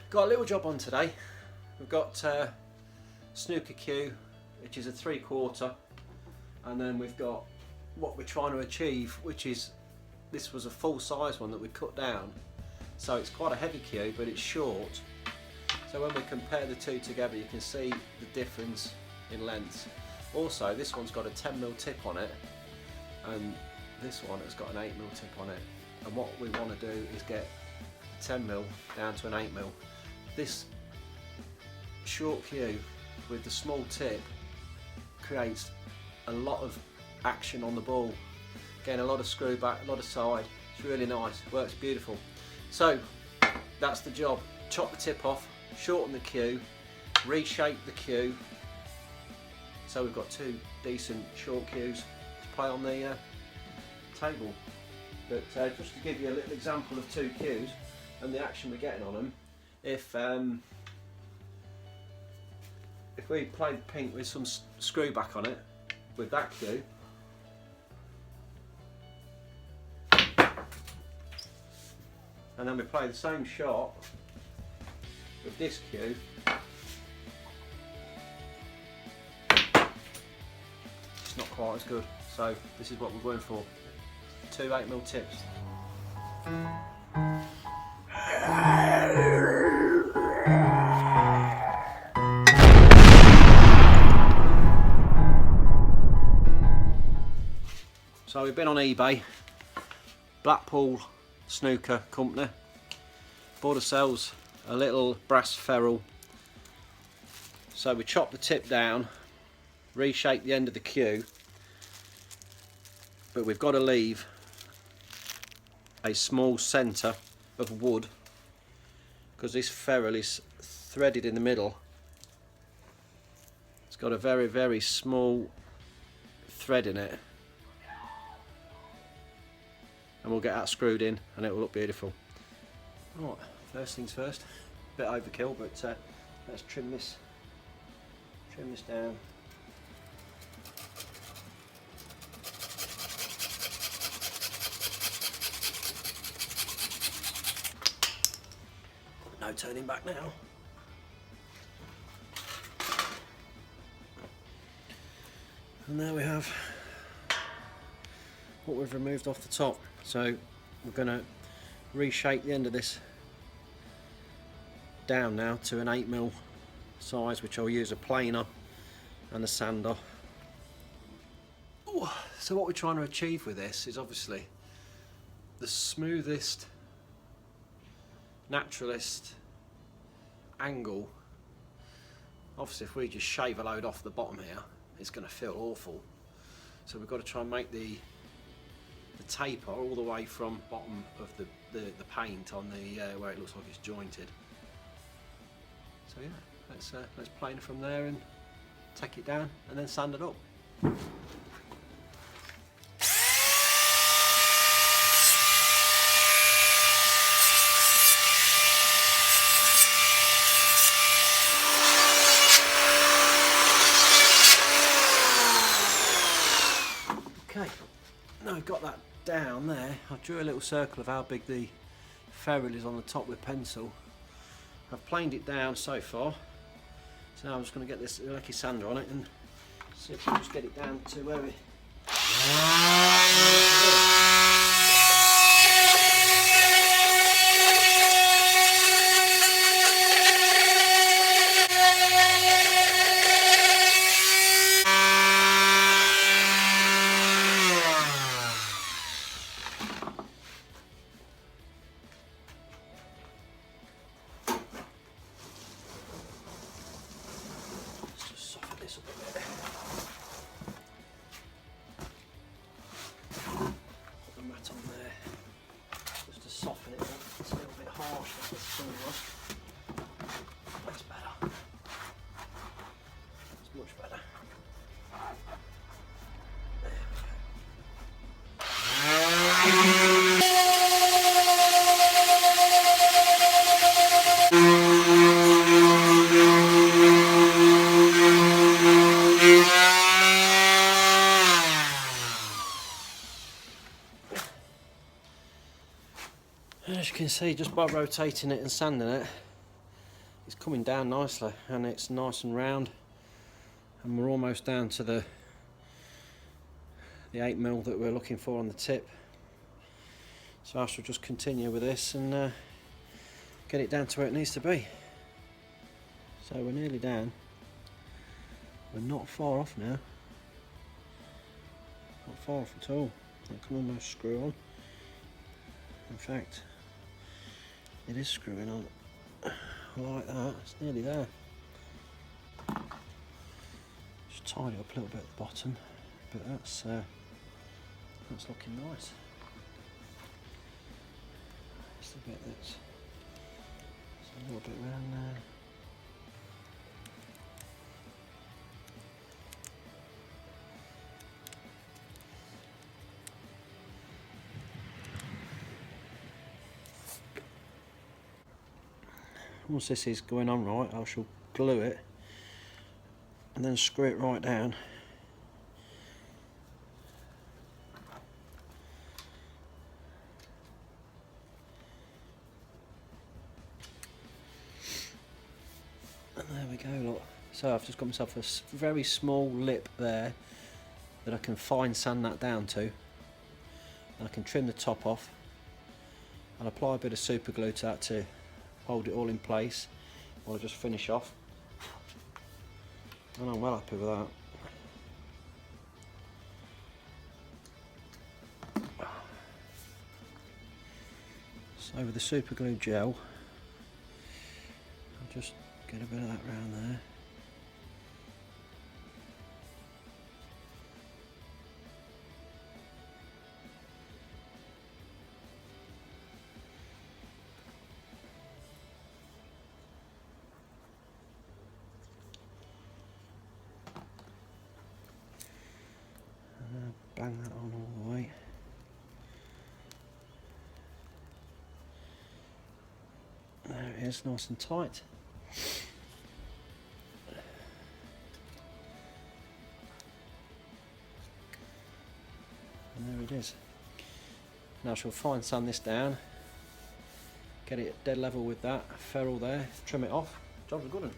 Got a little job on today. We've got snooker cue, which is a 3/4, and then we've got what we're trying to achieve, which is, this was a full size one that we cut down, so it's quite a heavy cue but it's short, so when we compare the two together you can see the difference in length. Also, this one's got a 10mm tip on it and this one has got an 8mm tip on it, and what we want to do is get 10mm down to an 8mm. This short cue with the small tip creates a lot of action on the ball, getting a lot of screw back, a lot of side. It's really nice, works beautiful. So that's the job. Chop the tip off, shorten the cue, reshape the cue, so we've got two decent short cues to play on the table. But just to give you a little example of two cues and the action we're getting on them, if we played pink with some screw back on it with that cue, and then we play the same shot with this cue, it's not quite as good. So this is what we're going for, two 8mm tips. So we've been on eBay, Blackpool Snooker Company, bought ourselves a little brass ferrule. So we chopped the tip down, reshaped the end of the cue, but we've got to leave a small centre of wood because this ferrule is threaded in the middle. It's got a very, very small thread in it, and we'll get that screwed in and it will look beautiful. Right, first things first, bit overkill, but let's trim this down. No turning back now. And there we have what we've removed off the top. So we're going to reshape the end of this down now to an 8mm size, which I'll use a planer and a sander. Ooh. So what we're trying to achieve with this is obviously the smoothest, naturalist angle. Obviously if we just shave a load off the bottom here, it's going to feel awful. So we've got to try and make the taper all the way from bottom of the paint on the where it looks like it's jointed. So yeah, let's plane from there and take it down and then sand it up. Okay, now I've got that down there, I drew a little circle of how big the ferrule is on the top with pencil. I've planed it down so far, so now I'm just going to get this ELK sander on it and see if we can just get it down to where we soften it up. It's a little bit harsh like this thing was. That's better. It's much better. There As you can see, just by rotating it and sanding it, it's coming down nicely, and it's nice and round, and we're almost down to the 8mm that we're looking for on the tip. So I shall just continue with this and get it down to where it needs to be. So we're nearly down. We're not far off now. Not far off at all. I can almost screw on. In fact, it is screwing on like that. It's nearly there. Just tidy up a little bit at the bottom, but that's looking nice. Just a bit that's a little bit around there. Once this is going on right, I shall glue it and then screw it right down. And there we go, look. So I've just got myself a very small lip there that I can fine sand that down to. And I can trim the top off. I'll apply a bit of super glue to that to hold it all in place while I just finish off, and I'm well happy with that. So with the super glue gel, I'll just get a bit of that around there. Bang that on all the way. There it is, nice and tight. And there it is. Now I shall fine sand this down, get it dead level with that ferrule there, trim it off. Job's a good one.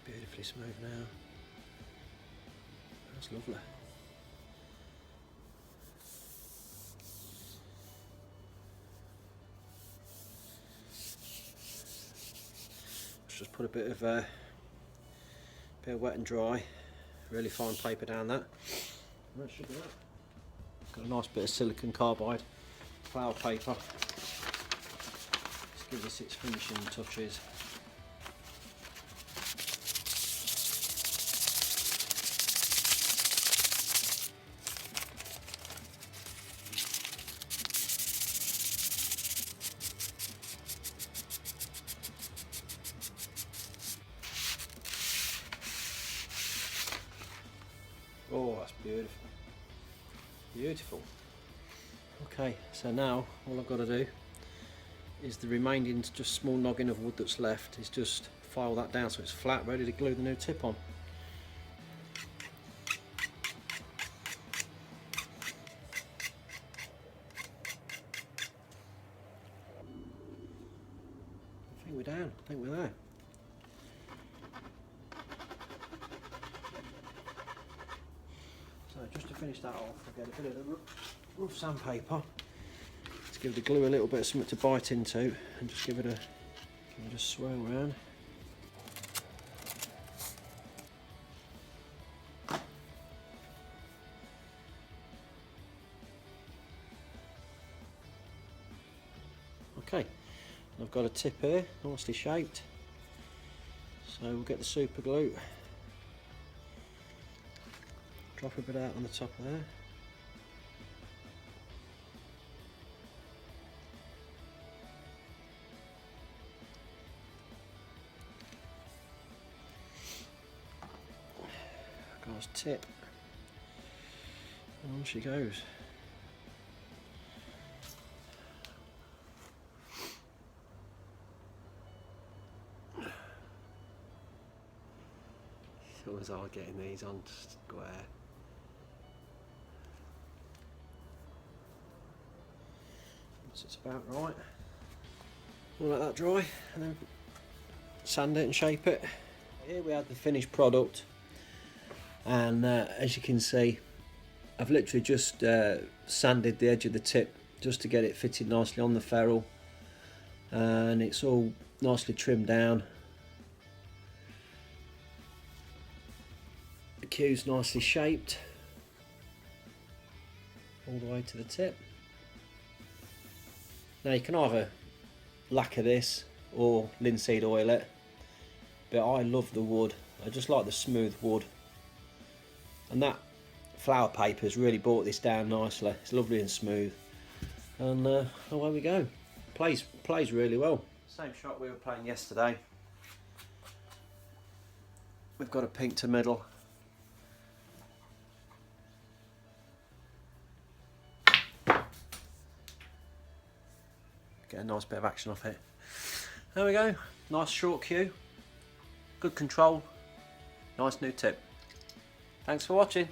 Beautifully smooth now. That's lovely. Let's just put a bit of wet and dry, really fine paper down that. And that should be that. Got a nice bit of silicon carbide flower paper. Let's give this its finishing touches. Oh, that's beautiful. Beautiful. Okay, so now all I've got to do is the remaining just small noggin of wood that's left is just file that down so it's flat, ready to glue the new tip on. I think we're down, I think we're there. So just to finish that off, I'll get a bit of the rough sandpaper to give the glue a little bit of something to bite into, and just give it a swirl around. Okay, I've got a tip here, nicely shaped. So we'll get the super glue. Drop a bit out on the top of there. Goes tip. And on she goes. It's always hard getting these on square. So it's about right. We'll let that dry and then sand it and shape it. Here we have the finished product, and as you can see, I've literally just sanded the edge of the tip just to get it fitted nicely on the ferrule, and it's all nicely trimmed down. The cue's nicely shaped all the way to the tip. Now you can either lacquer this or linseed oil it, but I love the wood. I just like the smooth wood, and that flower paper has really brought this down nicely. It's lovely and smooth, and away we go. Plays really well. Same shot we were playing yesterday. We've got a pink to middle. Get a nice bit of action off it. There we go. Nice short cue. Good control. Nice new tip. Thanks for watching.